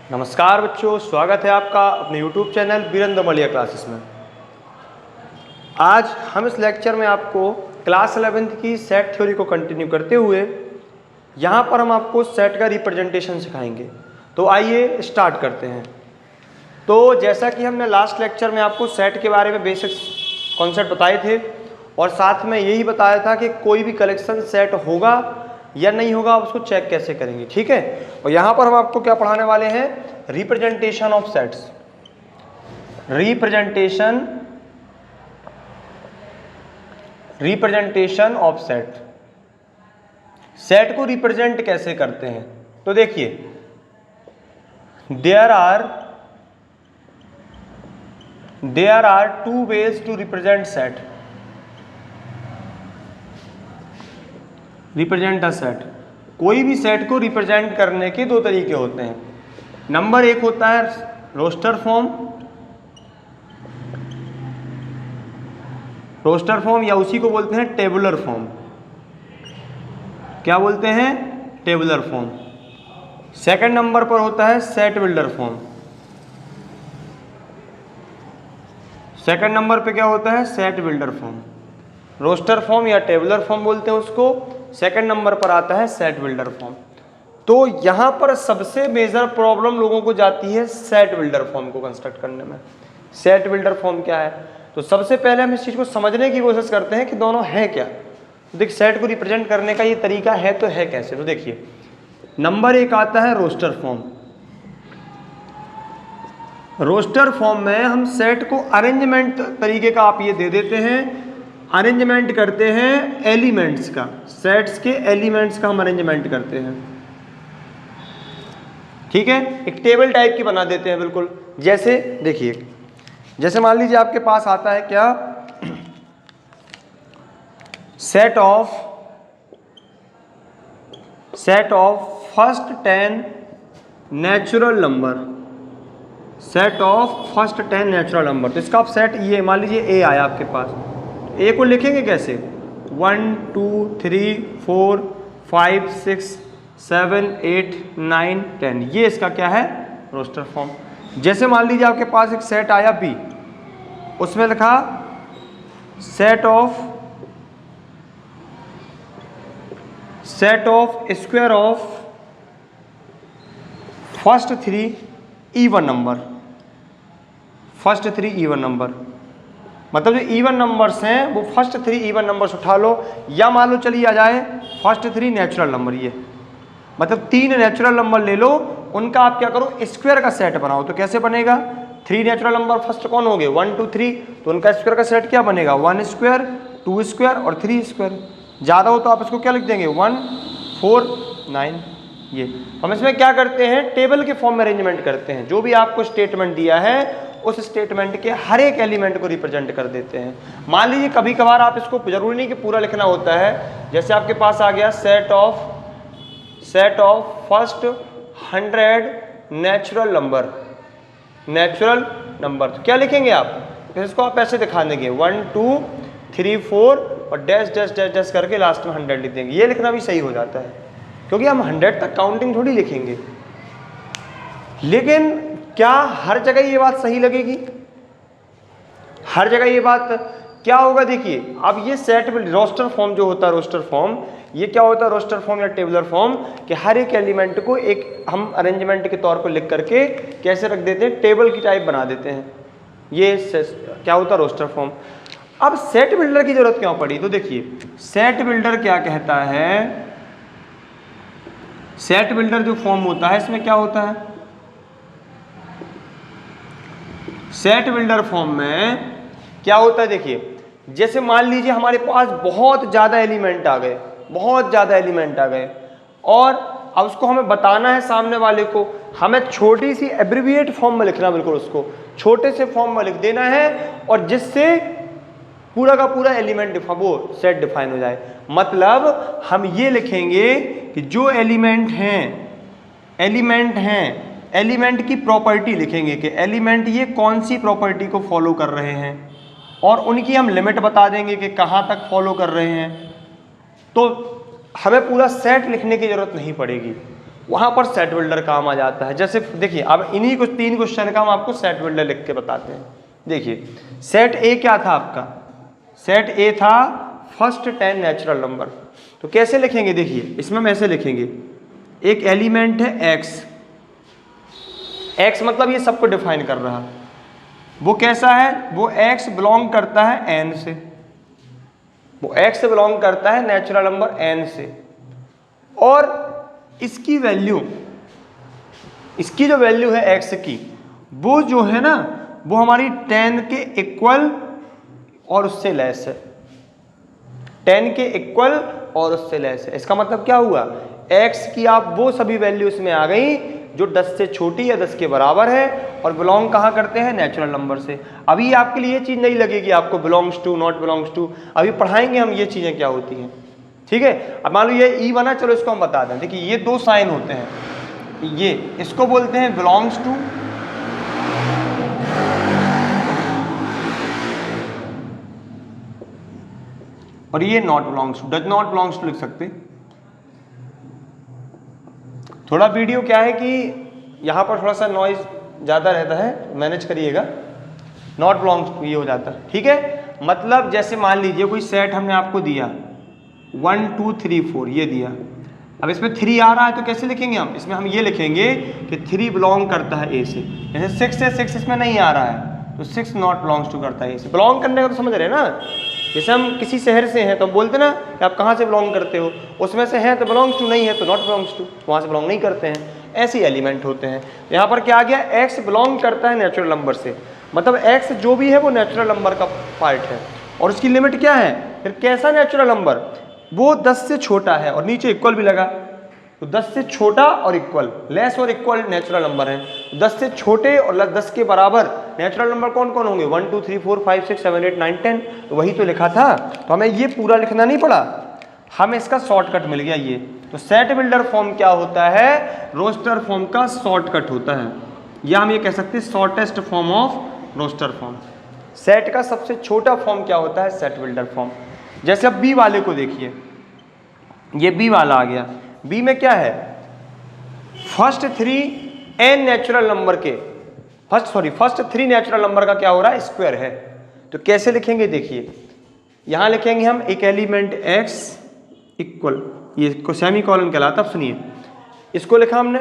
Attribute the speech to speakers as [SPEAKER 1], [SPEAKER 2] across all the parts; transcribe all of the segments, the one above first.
[SPEAKER 1] नमस्कार बच्चों, स्वागत है आपका अपने YouTube चैनल वीरेंद्र मलिया क्लासेस में। आज हम इस लेक्चर में आपको क्लास 11th की सेट थ्योरी को कंटिन्यू करते हुए यहाँ पर हम आपको सेट का रिप्रेजेंटेशन सिखाएंगे। तो आइए स्टार्ट करते हैं। तो जैसा कि हमने लास्ट लेक्चर में आपको सेट के बारे में बेसिक कॉन्सेप्ट बताए थे और साथ में यही बताया था कि कोई भी कलेक्शन सेट होगा या नहीं होगा, आप उसको चेक कैसे करेंगे, ठीक है। और यहाँ पर हम आपको क्या पढ़ाने वाले हैं, representation of sets. Representation of set, set को रिप्रेजेंट कैसे करते हैं। तो देखिए, there are two ways to represent set. Represent a set, कोई भी सेट को रिप्रेजेंट करने के दो तरीके होते हैं। नंबर एक होता है रोस्टर फॉर्म, या उसी को बोलते हैं टेबुलर फॉर्म। क्या बोलते हैं? Tabular form. सेकंड नंबर पर होता है set builder form. Second number पे क्या होता है? Set builder form. Roster form या टेबुलर फॉर्म बोलते हैं उसको। सेकंड नंबर पर आता है सेट बिल्डर फॉर्म। तो यहां पर सबसे मेजर प्रॉब्लम लोगों को जाती है सेट बिल्डर फॉर्म को कंस्ट्रक्ट करने में। सेट बिल्डर फॉर्म क्या है? तो सबसे पहले हम इस चीज को समझने की कोशिश करते हैं कि दोनों है क्या। तो देखिए, सेट को रिप्रेजेंट करने का ये तरीका है तो है कैसे। तो देखिए, नंबर एक आता है रोस्टर फॉर्म। रोस्टर फॉर्म में हम सेट को अरेंजमेंट तरीके का आप ये दे देते हैं, अरेंजमेंट करते हैं एलिमेंट्स का, सेट्स के एलिमेंट्स का हम अरेंजमेंट करते हैं, ठीक है। एक टेबल टाइप की बना देते हैं बिल्कुल। जैसे देखिए, जैसे मान लीजिए आपके पास आता है क्या, set of first 10 natural number. Set of first 10 natural number. तो इसका आप सेट ये मान लीजिए ए आया आपके पास। ए को लिखेंगे कैसे? 1 2 3 4 5 6 7 8 9 10। ये इसका क्या है? Roster form. जैसे मान लीजिए आपके पास एक सेट आया बी, उसमें लिखा set of square of first 3 even number. First 3 even number मतलब जो इवन नंबर्स हैं वो फर्स्ट 3 इवन नंबर्स उठा लो, या मान लो चलिए आ जाए फर्स्ट 3 नेचुरल नंबर। ये मतलब 3 नेचुरल नंबर ले लो, उनका आप क्या करो, स्क्वायर का सेट बनाओ। तो कैसे बनेगा? 3 नेचुरल नंबर फर्स्ट कौन हो गए? 1 2 3। तो उनका स्क्वायर का सेट क्या बनेगा? 1 स्क्वायर 2 स्क्वायर और 3 स्क्वायर। ज़्यादा हो तो आप इसको क्या लिख देंगे? 1 4 9। ये हम इसमें क्या करते हैं, टेबल के फॉर्म में अरेंजमेंट करते हैं। जो भी आपको स्टेटमेंट दिया है उस स्टेटमेंट के हर एक एलिमेंट को रिप्रेजेंट कर देते हैं। मान लीजिए कभी कभार आप इसको जरूरी नहीं कि पूरा लिखना होता है। जैसे आपके पास आ गया set of first 100 natural number. तो क्या लिखेंगे आप? फिर इसको आप ऐसे दिखा देंगे 1 2 3 4 और डैश डैश डैश डैश करके लास्ट में 100 लिख देंगे। ये लिखना भी सही हो जाता है, क्योंकि हम 100 तक काउंटिंग थोड़ी लिखेंगे। लेकिन क्या हर जगह ये बात सही लगेगी? हर जगह ये बात क्या होगा? देखिए, अब ये सेट रोस्टर फॉर्म जो होता है, रोस्टर फॉर्म ये क्या होता है? रोस्टर फॉर्म या टेबुलर फॉर्म कि हर एक एलिमेंट को एक हम अरेंजमेंट के तौर पर लिख करके कैसे रख देते हैं, टेबल की टाइप बना देते हैं। ये क्या होता है? Roster form. अब सेट बिल्डर की जरूरत क्यों पड़ी? तो देखिए, सेट बिल्डर क्या कहता है, सेट बिल्डर जो फॉर्म होता है इसमें क्या होता है, सेट बिल्डर फॉर्म में क्या होता है? देखिए, जैसे मान लीजिए हमारे पास बहुत ज्यादा एलिमेंट आ गए, और अब उसको हमें बताना है सामने वाले को, हमें छोटी सी एब्रिविएट फॉर्म में लिखना, बिल्कुल उसको छोटे से फॉर्म में लिख देना है, और जिससे पूरा का पूरा एलिमेंट वो सेट डिफाइन हो जाए। मतलब हम ये लिखेंगे कि जो एलिमेंट हैं एलिमेंट की प्रॉपर्टी लिखेंगे कि एलिमेंट ये कौन सी प्रॉपर्टी को फॉलो कर रहे हैं, और उनकी हम लिमिट बता देंगे कि कहाँ तक फॉलो कर रहे हैं। तो हमें पूरा सेट लिखने की जरूरत नहीं पड़ेगी। वहाँ पर सेट बिल्डर काम आ जाता है। जैसे देखिए अब इन्हीं कुछ 3 क्वेश्चन का हम आपको सेट बिल्डर लिख के बताते हैं। देखिए सेट ए क्या था आपका, सेट ए था फर्स्ट 10 नेचुरल नंबर। तो कैसे लिखेंगे, देखिए इसमें हम ऐसे लिखेंगे, एक एलिमेंट है एक्स, एक्स मतलब ये सबको डिफाइन कर रहा, वो कैसा है, वो एक्स बिलोंग करता है एन से, वो एक्स से बिलोंग करता है नेचुरल नंबर एन से, और इसकी वैल्यू, इसकी जो वैल्यू है एक्स की, वो जो है ना वो हमारी 10 के इक्वल और उससे लेस है, 10 के इक्वल और उससे लेस है। इसका मतलब क्या हुआ, एक्स की आप वो सभी वैल्यू इसमें आ गई जो 10 से छोटी या 10 के बराबर है और बिलोंग कहाँ करते हैं, नेचुरल नंबर से। अभी आपके लिए ये चीज़ नहीं लगेगी आपको belongs to not belongs to, अभी पढ़ाएंगे हम ये चीज़ें क्या होती हैं, ठीक है। अब मान लो ये ई बना, चलो इसको हम बता दें। देखिए ये 2 साइन होते हैं, ये इसको बोलते हैं बिलोंग्स टू, और ये not belongs to, does not belongs to लिख सकते। थोड़ा वीडियो क्या है कि यहाँ पर थोड़ा सा नॉइज ज़्यादा रहता है, मैनेज करिएगा, नॉट बिलोंग्स टू ये हो जाता है, ठीक है। मतलब जैसे मान लीजिए कोई सेट हमने आपको दिया 1 2 3 4 ये दिया, अब इसमें 3 आ रहा है तो कैसे लिखेंगे हम, इसमें हम ये लिखेंगे कि 3 बिलोंग करता है ए से। जैसे 6 है, 6 इसमें नहीं आ रहा है तो 6 नॉट बिलोंग्स टू करता है ए से। बिलोंग करने का तो समझ रहे हैं ना, जैसे हम किसी शहर से हैं तो हम बोलते ना कि आप कहाँ से बिलोंग करते हो, उसमें से हैं तो बिलोंग्स टू, नहीं है तो नॉट बिलोंग्स टू, वहाँ से बिलोंग नहीं करते हैं। ऐसे ही एलिमेंट होते हैं। यहाँ पर क्या आ गया, एक्स बिलोंग करता है नेचुरल नंबर से, मतलब एक्स जो भी है वो नेचुरल नंबर का पार्ट है, और उसकी लिमिट क्या है, फिर कैसा नेचुरल नंबर, वो 10 से छोटा है, और नीचे इक्वल भी लगा, तो 10 से छोटा और इक्वल, लेस और इक्वल नेचुरल नंबर है। 10 से छोटे और 10 के बराबर नेचुरल नंबर कौन कौन होंगे, 1 2 3 4 5 6 7 8 9 10, तो वही तो लिखा था, तो हमें ये पूरा लिखना नहीं पड़ा, हमें इसका शॉर्टकट मिल गया ये। तो सेट बिल्डर फॉर्म क्या होता है, रोस्टर फॉर्म का शॉर्टकट होता है, या हम ये कह सकते हैं shortest form of roster form. Set का सबसे छोटा फॉर्म क्या होता है, सेट बिल्डर फॉर्म। जैसे अब बी वाले को देखिए, ये बी वाला आ गया, बी में क्या है, फर्स्ट 3 एन नेचुरल नंबर के फर्स्ट 3 नेचुरल नंबर का क्या हो रहा है, स्क्वायर है। तो कैसे लिखेंगे, देखिए यहां लिखेंगे हम एक एलिमेंट एक्स इक्वल, ये इसको सेमी कॉलन कहलाता। अब सुनिए, इसको लिखा हमने,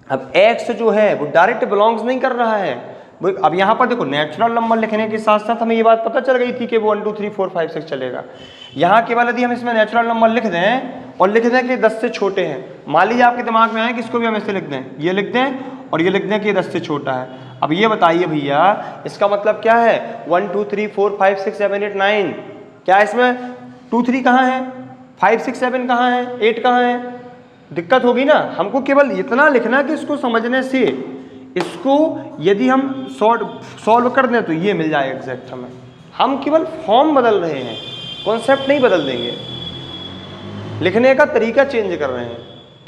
[SPEAKER 1] अब एक्स जो है वो डायरेक्ट बिलोंग्स नहीं कर रहा है, अब यहाँ पर देखो नेचुरल नंबर लिखने के साथ साथ हमें ये बात पता चल गई थी कि वो 1 2 3 4 5 6 चलेगा। यहाँ केवल यदि हम इसमें नेचुरल नंबर लिख दें और लिख दें कि 10 से छोटे हैं, मान लीजिए आपके दिमाग में आए कि इसको भी हम ऐसे लिख दें, ये लिख दें और ये लिख दें कि ये 10 से छोटा है। अब ये बताइए भैया इसका मतलब क्या है, 1 2 3 4 5 6 7 8 9, क्या इसमें 2 3 कहाँ है, 5 6 7 कहाँ है, 8 कहाँ है, दिक्कत होगी ना। हमको केवल इतना लिखना कि इसको समझने से, इसको यदि हम सॉल्व कर दें तो ये मिल जाए एग्जैक्ट हमें। हम केवल फॉर्म बदल रहे हैं, कॉन्सेप्ट नहीं बदल देंगे, लिखने का तरीका चेंज कर रहे हैं,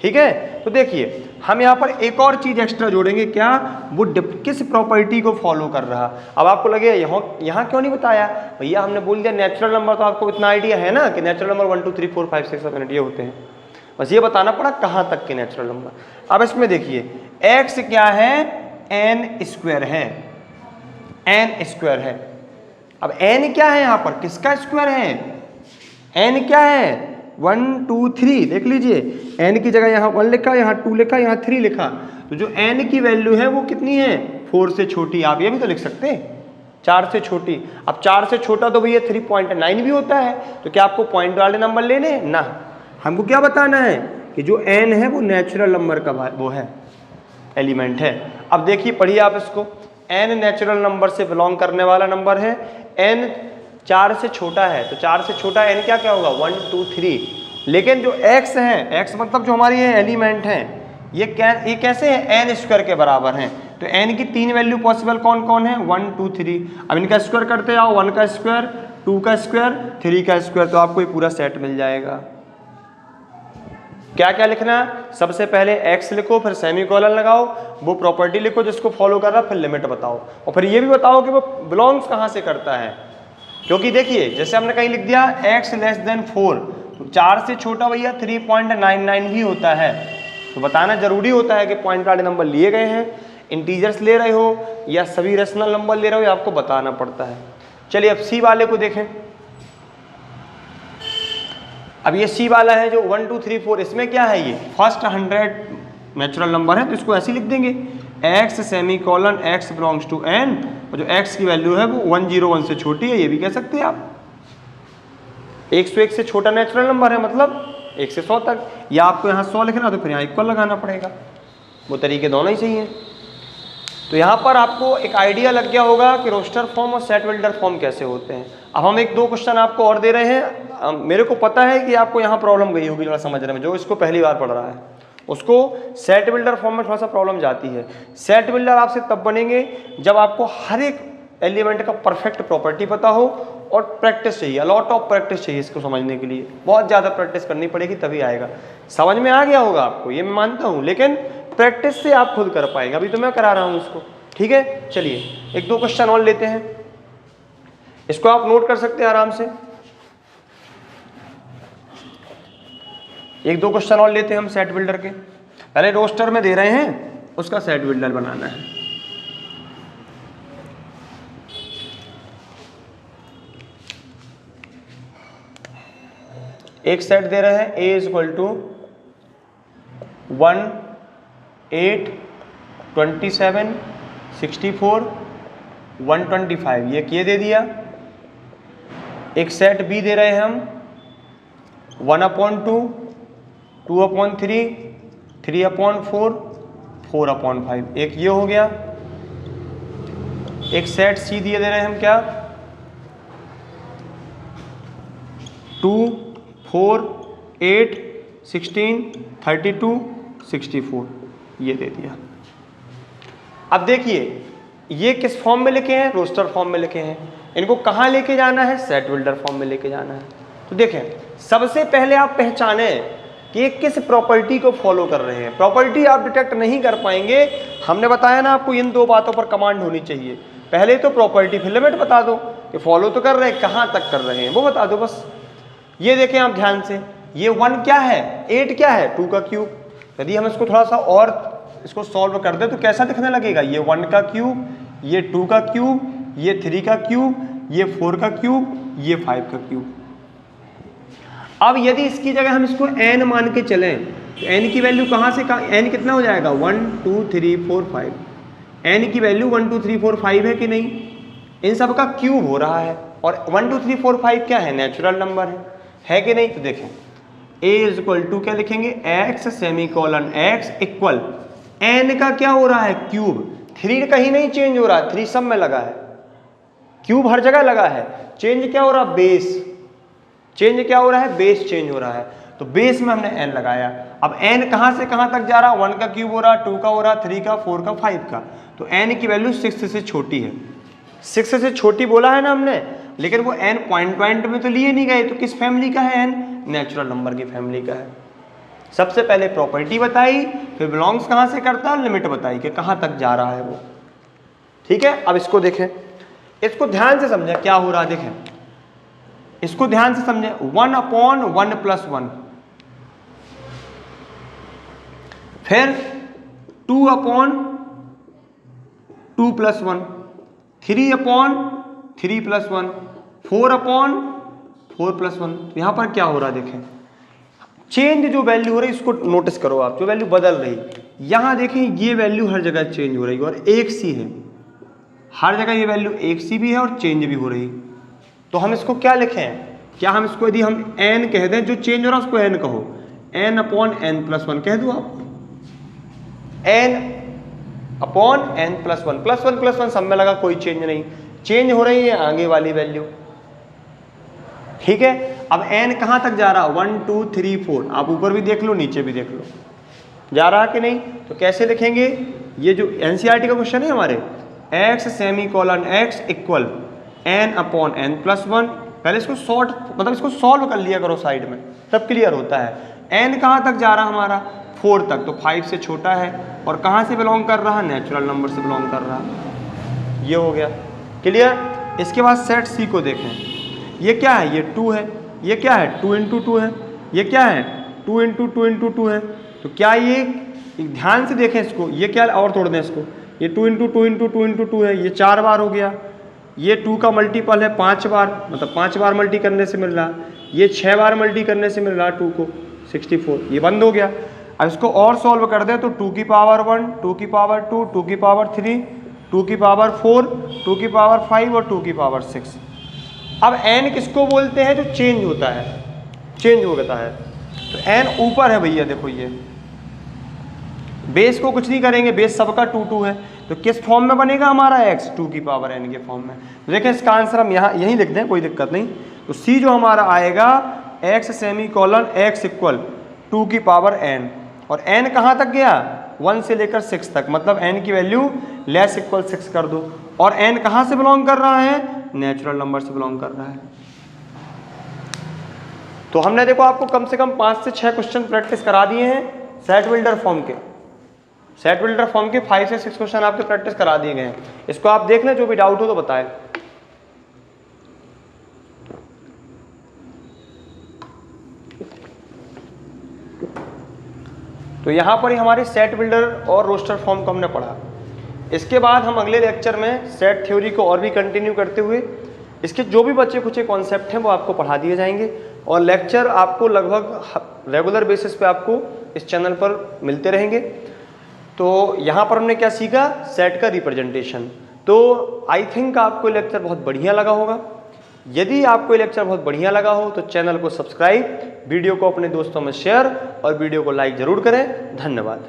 [SPEAKER 1] ठीक है। तो देखिए हम यहाँ पर एक और चीज एक्स्ट्रा जोड़ेंगे, क्या, वो किस प्रॉपर्टी को फॉलो कर रहा। अब आपको लगे यहाँ क्यों नहीं बताया भैया, हमने बोल दिया नेचुरल नंबर, तो आपको इतना आइडिया है ना कि नेचुरल नंबर 1 2 3 4 5 6 7 8 ये होते हैं, बस ये बताना पड़ा कहाँ तक के नेचुरल नंबर। अब इसमें देखिए एक्स क्या है, एन स्क्वायर है, एन स्क्वायर है। अब एन क्या है, यहाँ पर किसका स्क्वायर है, एन क्या है 1 2 3, देख लीजिए एन की जगह यहाँ 1 लिखा, यहाँ 2 लिखा, यहाँ 3 लिखा, तो जो एन की वैल्यू है वो कितनी है, 4 से छोटी। आप ये भी तो लिख सकते हैं 4 से छोटी। अब 4 से छोटा तो भैया 3.9 भी होता है, तो क्या आपको पॉइंट वाले नंबर लेने ना, हमको क्या बताना है कि जो एन है वो नेचुरल नंबर का वो है, एलिमेंट है। अब देखिए पढ़िए आप इसको, एन नेचुरल नंबर से बिलोंग करने वाला नंबर है, एन 4 से छोटा है, तो 4 से छोटा एन क्या क्या होगा 1 2 3, लेकिन जो एक्स है, एक्स मतलब जो हमारी ये एलिमेंट है, ये कैसे है, एन स्क्वायर के बराबर हैं। तो एन की 3 वैल्यू पॉसिबल कौन कौन है, 1 2 3। अब इनका स्क्वायर करते आओ, 1 का स्क्वायर, 2 का स्क्वायर, 3 का स्क्वायर, तो आपको ये पूरा सेट मिल जाएगा। क्या क्या लिखना है, सबसे पहले एक्स लिखो, फिर सेमीकोलन लगाओ, वो प्रॉपर्टी लिखो जिसको फॉलो कर रहा, फिर लिमिट बताओ, और फिर ये भी बताओ कि वो बिलोंग्स कहाँ से करता है। क्योंकि देखिए जैसे हमने कहीं लिख दिया x <4, तो 4 से छोटा भैया 3.99 भी होता है, तो बताना जरूरी होता है कि पॉइंट वाले नंबर लिए गए हैं, इंटीजर्स ले रहे हो या सभी रेशनल नंबर ले रहे हो, ये आपको बताना पड़ता है। चलिए अब सी वाले को देखें। अब ये सी वाला है जो 1 2 3 4, इसमें क्या है, ये फर्स्ट 100 नेचुरल नंबर है, तो इसको ऐसे लिख देंगे x semicolon x belongs to n, और जो x की वैल्यू है वो 101 से छोटी है, ये भी कह सकते हैं आप। 101 से छोटा नेचुरल नंबर है, मतलब 1 से 100 तक, या आपको यहाँ 100 लिखना तो फिर यहाँ इक्वल लगाना पड़ेगा, वो तरीके दोनों ही सही हैं। तो यहाँ पर आपको एक आइडिया लग गया होगा कि रोस्टर फॉर्म और सेट बिल्डर फॉर्म कैसे होते हैं। अब हम 1 2 क्वेश्चन आपको और दे रहे हैं। मेरे को पता है कि आपको यहाँ प्रॉब्लम गई होगी थोड़ा समझने में, जो इसको पहली बार पढ़ रहा है उसको सेट बिल्डर फॉर्म में थोड़ा सा प्रॉब्लम जाती है। सेट बिल्डर आपसे तब बनेंगे जब आपको हर एक एलिमेंट का परफेक्ट प्रॉपर्टी पता हो और प्रैक्टिस चाहिए, लॉट ऑफ प्रैक्टिस चाहिए इसको समझने के लिए, बहुत ज़्यादा प्रैक्टिस करनी पड़ेगी तभी आएगा। समझ में आ गया होगा आपको, ये मैं मानता हूँ, लेकिन प्रैक्टिस से आप खुद कर पाएंगे, अभी तो मैं करा रहा हूँ इसको। ठीक है, चलिए 1 2 क्वेश्चन और लेते हैं, इसको आप नोट कर सकते हैं आराम से। 1 2 क्वेश्चन और लेते हैं हम सेट बिल्डर के। पहले रोस्टर में दे रहे हैं, उसका सेट बिल्डर बनाना है। एक सेट दे रहे हैं a इज इक्वल टू 1 8 27 64 125, ये दे दिया। एक सेट b दे रहे हैं हम 1/2 2/3 3/4 4/5, एक ये हो गया। एक सेट c दिए दे रहे हैं हम क्या 2 4 8 16 32 64, ये दे दिया। अब देखिए ये किस फॉर्म में लिखे हैं, रोस्टर फॉर्म में लिखे हैं, इनको कहाँ लेके जाना है, सेट बिल्डर फॉर्म में लेके जाना है। तो देखें सबसे पहले आप पहचाने कि ये किस प्रॉपर्टी को फॉलो कर रहे हैं। प्रॉपर्टी आप डिटेक्ट नहीं कर पाएंगे, हमने बताया ना आपको इन 2 बातों पर कमांड होनी चाहिए। पहले तो प्रॉपर्टी, फिर लिमिट बता दो कि फॉलो तो कर रहे हैं, कहाँ तक कर रहे हैं वो बता दो बस। ये देखें आप ध्यान से, ये 1 क्या है, 8 क्या है, 2 का क्यूब। यदि हम इसको थोड़ा सा और इसको सॉल्व कर दे तो कैसा दिखने लगेगा, ये 1 का क्यूब, ये 2 का क्यूब, ये 3 का क्यूब, ये 4 का क्यूब, ये 5 का क्यूब। अब यदि इसकी जगह हम इसको n मान के चलें तो n की वैल्यू कहाँ से कहाँ, n कितना हो जाएगा 1 2 3 4 5, n की वैल्यू 1 2 3 4 5 है कि नहीं, इन सब का क्यूब हो रहा है, और 1 2 3 4 5 क्या है, नेचुरल नंबर है कि नहीं। तो देखें a इज इक्वल टू क्या लिखेंगे, x semicolon x equal n का क्या हो रहा है, क्यूब। 3 कहीं नहीं चेंज हो रहा है, 3 सब में लगा है, क्यूब हर जगह लगा है। चेंज क्या हो रहा है, बेस। चेंज क्या हो रहा है, बेस चेंज हो रहा है, तो बेस में हमने n लगाया। अब n कहाँ से कहाँ तक जा रहा है, 1 का क्यूब हो रहा है, 2 का हो रहा है, 3 का, 4 का, 5 का, तो n की वैल्यू 6 से छोटी है। 6 से छोटी बोला है ना हमने, लेकिन वो n पॉइंट में तो लिए नहीं गए, तो किस फैमिली का है n, नेचुरल नंबर की फैमिली का है। सबसे पहले प्रॉपर्टी बताई, फिर बिलोंग्स कहाँ से करता है, लिमिट बताई कि कहाँ तक जा रहा है वो। ठीक है, अब इसको देखें, इसको ध्यान से समझें क्या हो रहा है। देखें इसको ध्यान से समझें, 1/1 + 1, फिर 2/2 + 1, 3/3 + 1, 4/4 + 1। तो यहां पर क्या हो रहा है, देखें चेंज जो वैल्यू हो रही है इसको नोटिस करो आप, जो वैल्यू बदल रही, यहां देखें ये वैल्यू हर जगह चेंज हो रही है और एक सी है, हर जगह ये वैल्यू एक सी भी है और चेंज भी हो रही। तो हम इसको क्या लिखें, क्या हम इसको यदि हम n कह दें, जो चेंज हो रहा है उसको n कहो, n/n + 1 कह दो आप, n/n + 1 सब में लगा, कोई चेंज नहीं, चेंज हो रही है आगे वाली वैल्यू। ठीक है, अब n कहाँ तक जा रहा है, 1 2 3 4, आप ऊपर भी देख लो नीचे भी देख लो, जा रहा कि नहीं। तो कैसे लिखेंगे, ये जो NCERT का क्वेश्चन है हमारे, x semicolon x equal n/n + 1, पहले इसको शॉर्ट मतलब इसको सॉल्व कर लिया करो साइड में, तब क्लियर होता है। n कहाँ तक जा रहा हमारा, 4 तक, तो 5 से छोटा है, और कहाँ से बिलोंग कर रहा है, नेचुरल नंबर से बिलोंग कर रहा है। ये हो गया क्लियर। इसके बाद सेट सी को देखें, ये क्या है, ये 2 है, ये क्या है 2 × 2 है, ये क्या है 2 × 2 × 2 है, तो क्या ये एक ध्यान से देखें इसको, ये क्या और तोड़ दें इसको, ये 2 इंटू 2 इंटू 2 इंटू 2 है, ये 4 बार हो गया, ये 2 का मल्टीपल है 5 बार, मतलब 5 बार मल्टी करने से मिल रहा, ये 6 बार मल्टी करने से मिल रहा 2 को 64, ये बंद हो गया। अब इसको और सॉल्व कर दें तो 2 की पावर 1, 2 की पावर 2, 2 की पावर 3, 2 की पावर 4, 2 की पावर 5 और 2 की पावर 6। अब n किसको बोलते हैं? जो चेंज होता है, चेंज होता है। तो n ऊपर है भैया, देखो ये बेस को कुछ नहीं करेंगे, बेस सबका 2 2 है, तो किस फॉर्म में बनेगा हमारा x 2 की पावर n के फॉर्म में। तो देखें इसका आंसर हम यहाँ यहीं लिख दें, कोई दिक्कत नहीं। तो c जो हमारा आएगा x सेमीकोलन x इक्वल 2 की पावर n, और n कहाँ तक गया? 1 से लेकर 6 तक, मतलब n की वैल्यू लेस इक्वल 6 कर दो। और n कहाँ से बिलोंग कर रहा है? नेचुरल नंबर से बिलोंग कर रहा है। तो हमने देखो आपको कम से कम 5 से 6 क्वेश्चन प्रैक्टिस करा दिए हैं सेट बिल्डर फॉर्म के। सेट बिल्डर फॉर्म के 5 से 6 क्वेश्चन आपके प्रैक्टिस करा दिए गए हैं। इसको आप देख लें, जो भी डाउट हो तो बताएं। तो यहाँ पर ही हमारे सेट बिल्डर और रोस्टर फॉर्म को हमने पढ़ा। इसके बाद हम अगले लेक्चर में सेट थ्योरी को और भी कंटिन्यू करते हुए इसके जो भी बचे कुछ कॉन्सेप्ट हैं वो आपको पढ़ा दिए जाएंगे, और लेक्चर आपको लगभग रेगुलर बेसिस पे आपको इस चैनल पर मिलते रहेंगे। तो यहाँ पर हमने क्या सीखा? सेट का रिप्रेजेंटेशन। तो आई थिंक आपको लेक्चर बहुत बढ़िया लगा होगा। यदि आपको ये लेक्चर बहुत बढ़िया लगा हो तो चैनल को सब्सक्राइब, वीडियो को अपने दोस्तों में शेयर और वीडियो को लाइक ज़रूर करें। धन्यवाद।